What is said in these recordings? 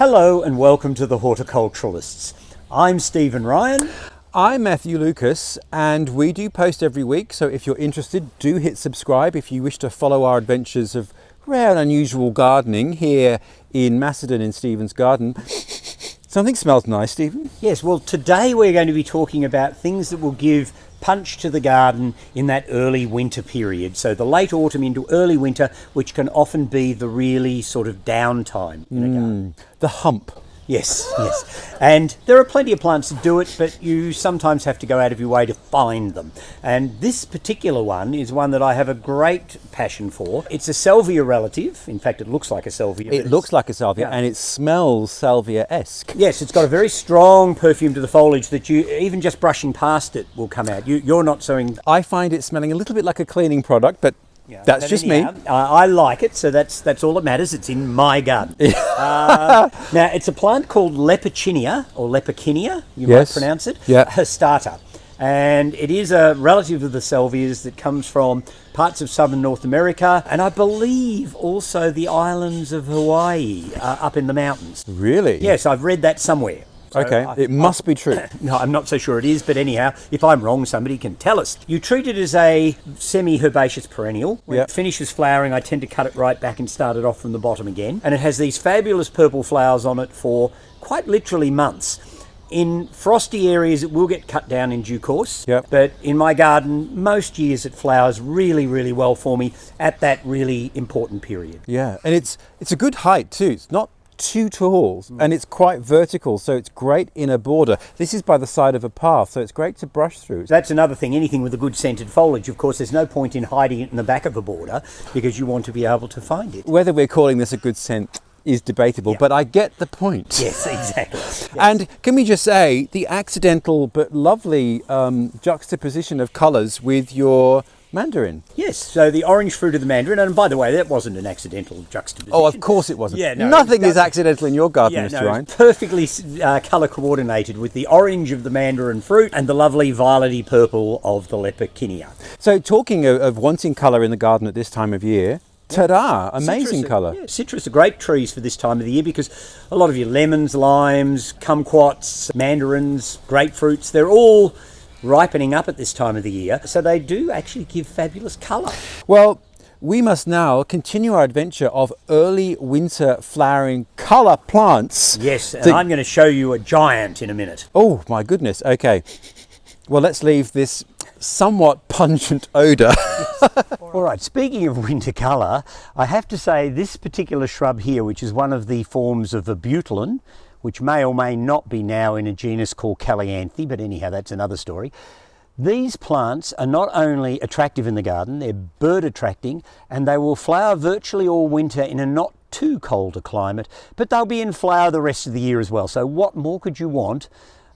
Hello and welcome to the Horticulturalists. I'm Stephen Ryan. I'm Matthew Lucas, and we do post every week, so if you're interested, do hit subscribe if you wish to follow our adventures of rare and unusual gardening here in Macedon in Stephen's garden. Something smells nice, Stephen. Yes, well today we're going to be talking about things that will give punch to the garden in that early winter period. So the late autumn into early winter, which can often be the really sort of downtime in a garden. The hump. Yes. And there are plenty of plants that do it, but you sometimes have to go out of your way to find them. And this particular one is one that I have a great passion for. It's a salvia relative. In fact, it looks like a salvia. It looks like a salvia, and it smells salvia-esque. Yes, it's got a very strong perfume to the foliage that you, even just brushing past it, will come out. You're not sowing... I find it smelling a little bit like a cleaning product, but that's just anyhow, me. I like it, so that's all that matters. It's in my garden. Now, it's a plant called Lepechinia, or Lepechinia, you might pronounce it. Hastata. And it is a relative of the salvias that comes from parts of southern North America, and I believe also the islands of Hawaii up in the mountains. Really? Yes, I've read that somewhere. So okay, it must be true. No, I'm not so sure it is, but anyhow, if I'm wrong, somebody can tell us. You treat it as a semi-herbaceous perennial. When it finishes flowering, I tend to cut it right back and start it off from the bottom again. And it has these fabulous purple flowers on it for quite literally months. In frosty areas, it will get cut down in due course. But in my garden, most years it flowers really, really well for me at that really important period. Yeah, and it's a good height too. It's not too tall, and it's quite vertical, so it's great in a border. This is by the side of a path, so it's great to brush through. That's another thing. Anything with a good scented foliage, of course, there's no point in hiding it in the back of a border because you want to be able to find it. Whether we're calling this a good scent is debatable, but I get the point. Yes, exactly. Yes. And can we just say the accidental but lovely juxtaposition of colours with your mandarin? Yes, so the orange fruit of the mandarin, and by the way, that wasn't an accidental juxtaposition. Oh, of course it wasn't. Yeah, no, nothing is accidental in your garden, Mr. Ryan. It's perfectly colour coordinated with the orange of the mandarin fruit and the lovely violety purple of the Lepechinia. So talking of wanting colour in the garden at this time of year, ta-da, amazing colour. Yeah, citrus are great trees for this time of the year because a lot of your lemons, limes, kumquats, mandarins, grapefruits, they're all ripening up at this time of the year, so they do actually give fabulous colour. Well, we must now continue our adventure of early winter flowering colour plants. Yes, and I'm going to show you a giant in a minute. Oh my goodness, okay. Well, let's leave this somewhat pungent odour. All right, speaking of winter colour, I have to say this particular shrub here, which is one of the forms of Abutilon, which may or may not be now in a genus called Callianthe, but anyhow, that's another story. These plants are not only attractive in the garden, they're bird attracting, and they will flower virtually all winter in a not too cold a climate, but they'll be in flower the rest of the year as well. So what more could you want?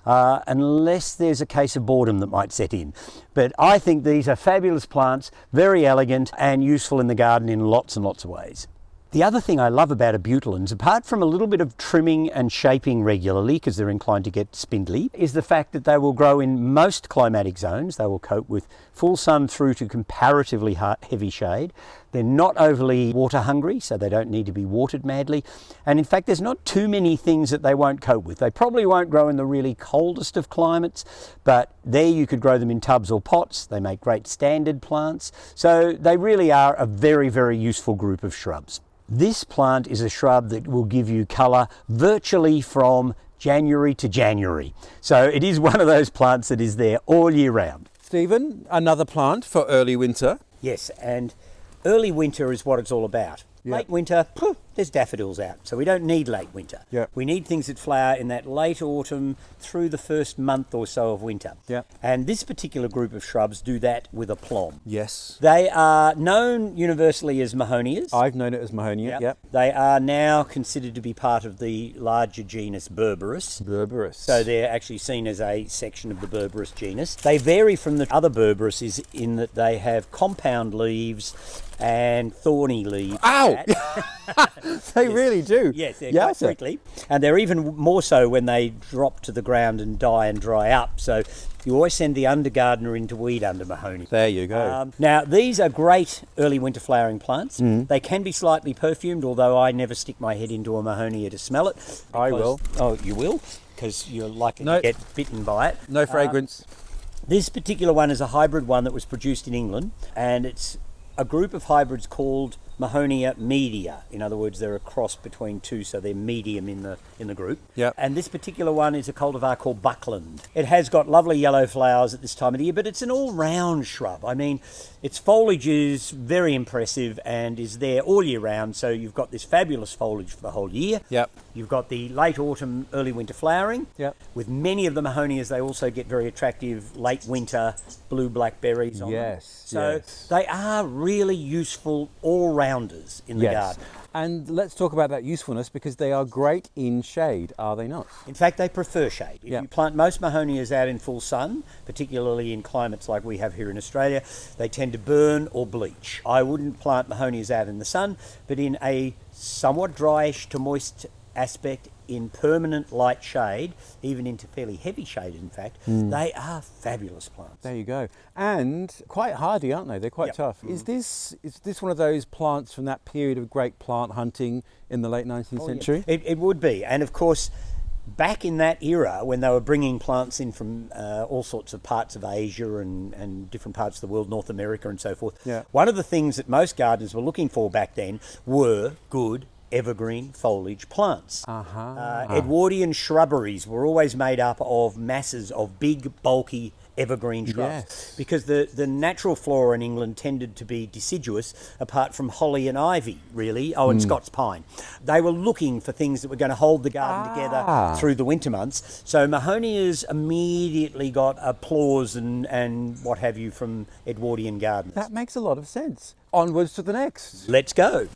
Unless there's a case of boredom that might set in. But I think these are fabulous plants, very elegant and useful in the garden in lots and lots of ways. The other thing I love about Abutilons, apart from a little bit of trimming and shaping regularly because they're inclined to get spindly, is the fact that they will grow in most climatic zones. They will cope with full sun through to comparatively heavy shade. They're not overly water hungry, so they don't need to be watered madly. And in fact, there's not too many things that they won't cope with. They probably won't grow in the really coldest of climates, but there you could grow them in tubs or pots. They make great standard plants. So they really are a very, very useful group of shrubs. This plant is a shrub that will give you colour virtually from January to January. So it is one of those plants that is there all year round. Stephen, another plant for early winter. Yes, and early winter is what it's all about. Late winter, there's daffodils out, so we don't need late winter. We need things that flower in that late autumn through the first month or so of winter. And this particular group of shrubs do that with aplomb. Yes. They are known universally as Mahonias. I've known it as Mahonia, They are now considered to be part of the larger genus Berberis. So they're actually seen as a section of the Berberis genus. They vary from the other Berberises in that they have compound leaves and thorny leaves. Ow! They really do. Yes, quite quickly. And they're even more so when they drop to the ground and die and dry up. So you always send the undergardener in to weed under Mahonia. There you go. Now, these are great early winter flowering plants. They can be slightly perfumed, although I never stick my head into a Mahonia to smell it. I will. Oh, you will? Because you're likely to get bitten by it. No fragrance. This particular one is a hybrid one that was produced in England, and it's a group of hybrids called Mahonia media. In other words, they're a cross between two, so they're medium in the group. Yep. And this particular one is a cultivar called Buckland. It has got lovely yellow flowers at this time of the year, but it's an all-round shrub. I mean, its foliage is very impressive and is there all year round, so you've got this fabulous foliage for the whole year. Yep. You've got the late autumn, early winter flowering. Yep. With many of the Mahonias, they also get very attractive late winter blue blackberries on them. So they are really useful all-rounders in the garden. And let's talk about that usefulness, because they are great in shade, are they not? In fact, they prefer shade. If you plant most Mahonias out in full sun, particularly in climates like we have here in Australia, they tend to burn or bleach. I wouldn't plant Mahonias out in the sun, but in a somewhat dryish to moist aspect, in permanent light shade, even into fairly heavy shade in fact, they are fabulous plants. There you go. And quite hardy, aren't they? They're quite tough. Is this one of those plants from that period of great plant hunting in the late 19th century? It would be. And of course, back in that era, when they were bringing plants in from all sorts of parts of Asia and different parts of the world, North America and so forth, one of the things that most gardeners were looking for back then were good evergreen foliage plants. Edwardian shrubberies were always made up of masses of big, bulky evergreen shrubs, because the natural flora in England tended to be deciduous, apart from holly and ivy, really. And Scots pine. They were looking for things that were going to hold the garden together through the winter months. So Mahonias immediately got applause and what have you from Edwardian gardeners. That makes a lot of sense. Onwards to the next. Let's go.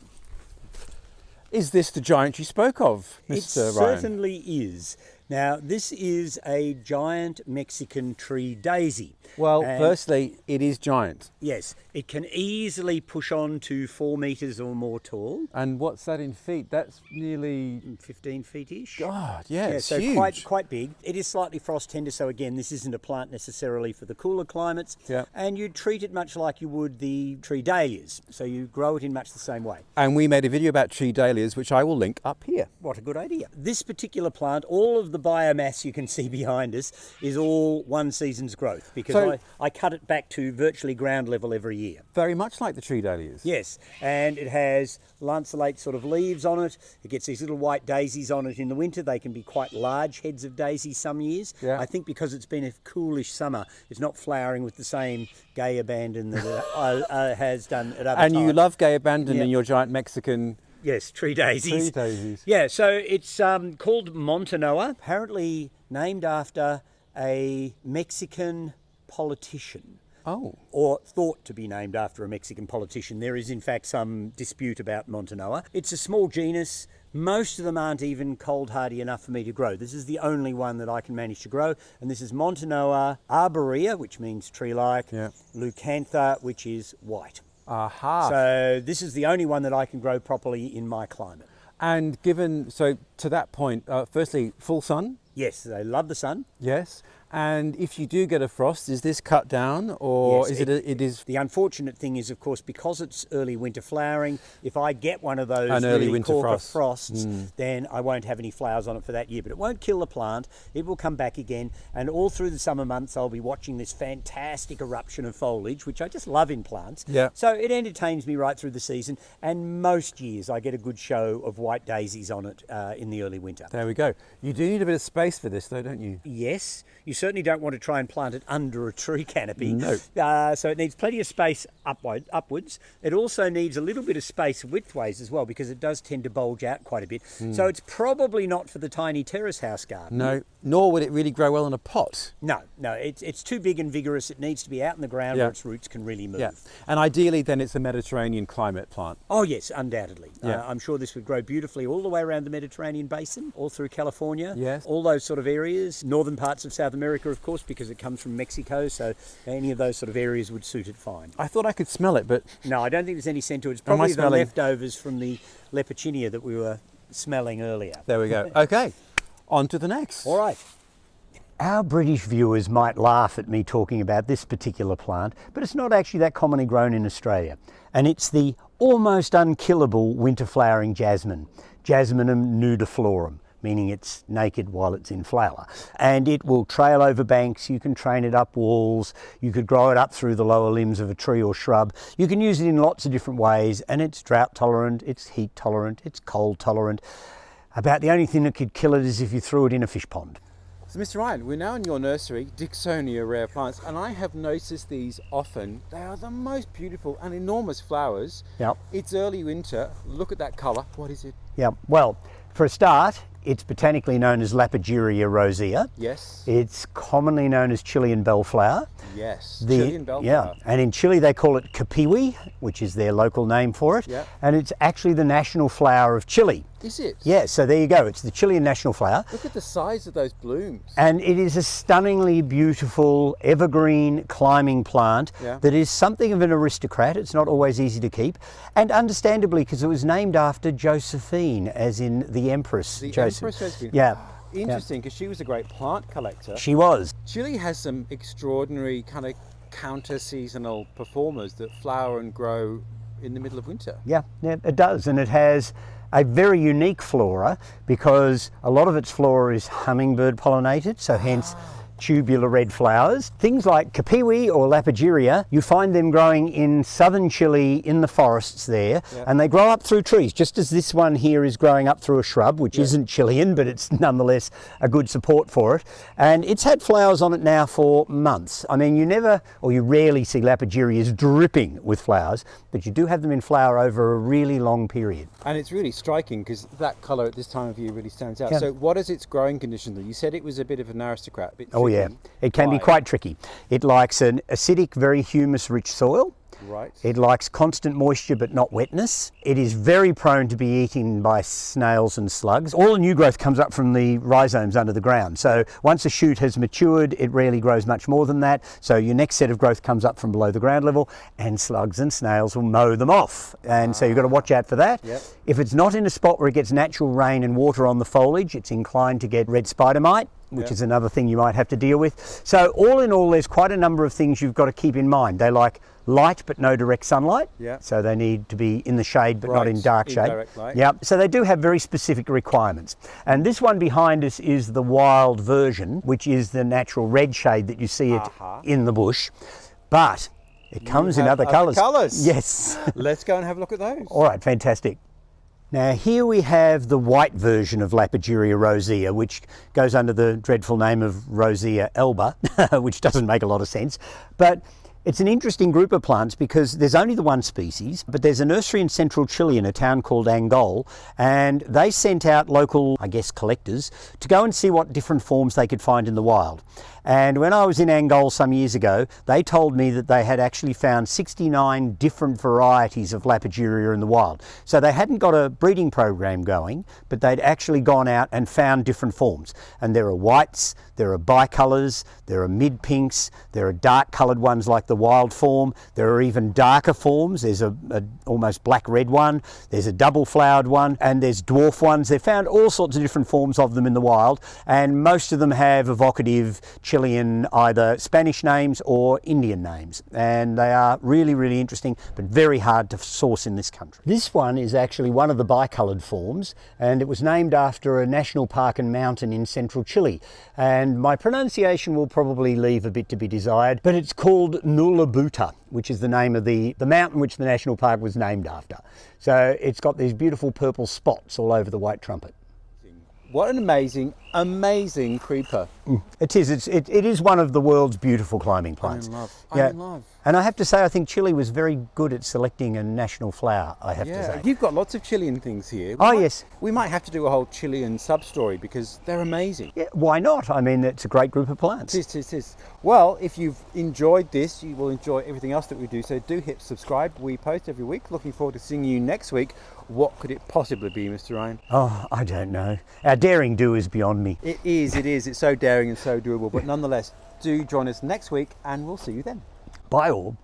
Is this the giant you spoke of, Mr. Ryan? It certainly is. Now, this is a giant Mexican tree daisy. Well, firstly, it is giant. Yes, it can easily push on to 4 metres or more tall. And what's that in feet? That's nearly 15 feet-ish. God, it's so huge. quite big. It is slightly frost tender, so again, this isn't a plant necessarily for the cooler climates. And you treat it much like you would the tree dahlias, so you grow it in much the same way. And we made a video about tree dahlias, which I will link up here. What a good idea. This particular plant, all of the biomass you can see behind us is all one season's growth, because I cut it back to virtually ground level every year. Very much like the tree dahlias. Yes, and it has lanceolate sort of leaves on it. It gets these little white daisies on it in the winter. They can be quite large heads of daisies some years. I think because it's been a coolish summer, it's not flowering with the same gay abandon that it has done at other times. And you love gay abandon in your giant Mexican... Yes, tree daisies. Tree daisies. Yeah, so it's called Montanoa, apparently named after a Mexican politician. Or thought to be named after a Mexican politician. There is in fact some dispute about Montanoa. It's a small genus. Most of them aren't even cold hardy enough for me to grow. This is the only one that I can manage to grow, and this is Montanoa arborea, which means tree-like, leucantha, which is white. So this is the only one that I can grow properly in my climate. And given, so to that point, firstly, full sun? Yes, they love the sun. Yes. And if you do get a frost, is this cut down, or yes, it is? The unfortunate thing is, of course, because it's early winter flowering, if I get one of those early winter frosts, then I won't have any flowers on it for that year. But it won't kill the plant. It will come back again. And all through the summer months, I'll be watching this fantastic eruption of foliage, which I just love in plants. So it entertains me right through the season. And most years, I get a good show of white daisies on it in the early winter. There we go. You do need a bit of space for this, though, don't you? Yes. You certainly don't want to try and plant it under a tree canopy. No. So it needs plenty of space upwards. It also needs a little bit of space widthways as well, because it does tend to bulge out quite a bit. So it's probably not for the tiny terrace house garden. No, nor would it really grow well in a pot. No, it's too big and vigorous. It needs to be out in the ground where its roots can really move. And ideally then it's a Mediterranean climate plant. Oh yes, undoubtedly. I'm sure this would grow beautifully all the way around the Mediterranean basin, all through California, all those sort of areas, northern parts of South America. America, of course, because it comes from Mexico, so any of those sort of areas would suit it fine. I thought I could smell it, but... No, I don't think there's any scent to it. It's probably the smelling? leftovers from the Lepechinia that we were smelling earlier. There we go. Okay, on to the next. All right. Our British viewers might laugh at me talking about this particular plant, but it's not actually that commonly grown in Australia. And it's the almost unkillable winter flowering jasmine, Jasminum nudiflorum, meaning it's naked while it's in flower. And it will trail over banks, you can train it up walls, you could grow it up through the lower limbs of a tree or shrub. You can use it in lots of different ways, and it's drought tolerant, it's heat tolerant, it's cold tolerant. About the only thing that could kill it is if you threw it in a fish pond. So Mr. Ryan, we're now in your nursery, Dicksonia rare plants, and I have noticed these often. They are the most beautiful and enormous flowers. Yep. It's early winter. Look at that colour. What is it? Yeah, well, for a start, it's botanically known as Lapageria rosea. Yes. It's commonly known as Chilean bellflower. Yes. Chilean bellflower. Yeah, and in Chile they call it Copihue, which is their local name for it. Yeah. And it's actually the national flower of Chile. Is it? Yeah, so there you go. It's the Chilean national flower. Look at the size of those blooms. And it is a stunningly beautiful evergreen climbing plant that is something of an aristocrat. It's not always easy to keep. And understandably, because it was named after Josephine, as in the Empress. The Joseph. Empress Josephine. Yeah. Interesting, because she was a great plant collector. She was. Chile has some extraordinary kind of counter-seasonal performers that flower and grow in the middle of winter. Yeah, it does. And it has a very unique flora because a lot of its flora is hummingbird pollinated, so hence tubular red flowers. Things like Copihue or Lapageria, you find them growing in southern Chile in the forests there, and they grow up through trees, just as this one here is growing up through a shrub, which isn't Chilean, but it's nonetheless a good support for it. And it's had flowers on it now for months. I mean, you never, or you rarely see Lapagerias dripping with flowers, but you do have them in flower over a really long period. And it's really striking because that colour at this time of year really stands out. So what is its growing condition though? You said it was a bit of an aristocrat. Oh yeah, it can be quite tricky. It likes an acidic, very humus-rich soil. Right. It likes constant moisture but not wetness. It is very prone to be eaten by snails and slugs. All the new growth comes up from the rhizomes under the ground. So once a shoot has matured, it rarely grows much more than that. So your next set of growth comes up from below the ground level, and slugs and snails will mow them off. And so you've got to watch out for that. Yep. If it's not in a spot where it gets natural rain and water on the foliage, it's inclined to get red spider mite, which is another thing you might have to deal with. So all in all, there's quite a number of things you've got to keep in mind. They like light but no direct sunlight. So they need to be in the shade but not in dark shade. Indirect light. Yeah. So they do have very specific requirements. And this one behind us is the wild version, which is the natural red shade that you see it in the bush. But it comes in other colours. Yes. Let's go and have a look at those. All right, fantastic. Now here we have the white version of Lapageria rosea, which goes under the dreadful name of Rosea alba, which doesn't make a lot of sense. But it's an interesting group of plants because there's only the one species, but there's a nursery in central Chile in a town called Angol, and they sent out local, I guess, collectors to go and see what different forms they could find in the wild. And when I was in Angol some years ago, they told me that they had actually found 69 different varieties of Lapageria in the wild. So they hadn't got a breeding program going, but they'd actually gone out and found different forms. And there are whites, there are bicolours, there are mid-pinks, there are dark coloured ones like the wild form, there are even darker forms. There's a almost black-red one, there's a double-flowered one, and there's dwarf ones. They've found all sorts of different forms of them in the wild, and most of them have evocative Chilean either Spanish names or Indian names, and they are really, really interesting but very hard to source in this country. This one is actually one of the bicoloured forms, and it was named after a national park and mountain in central Chile, and my pronunciation will probably leave a bit to be desired, but it's called Nahuelbuta, which is the name of the mountain which the national park was named after. So it's got these beautiful purple spots all over the white trumpet. What an amazing creeper. It is. It is one of the world's beautiful climbing plants. I'm in love. Yeah. I'm in love. And I have to say, I think Chile was very good at selecting a national flower, I have to say. You've got lots of Chilean things here. Yes. We might have to do a whole Chilean sub-story because they're amazing. Yeah, why not? I mean, it's a great group of plants. It is. Well, if you've enjoyed this, you will enjoy everything else that we do. So do hit subscribe. We post every week. Looking forward to seeing you next week. What could it possibly be, Mr. Ryan? Oh, I don't know. Our daring do is beyond me. It is. It's so daring and so doable. But nonetheless, do join us next week and we'll see you then. Bye all.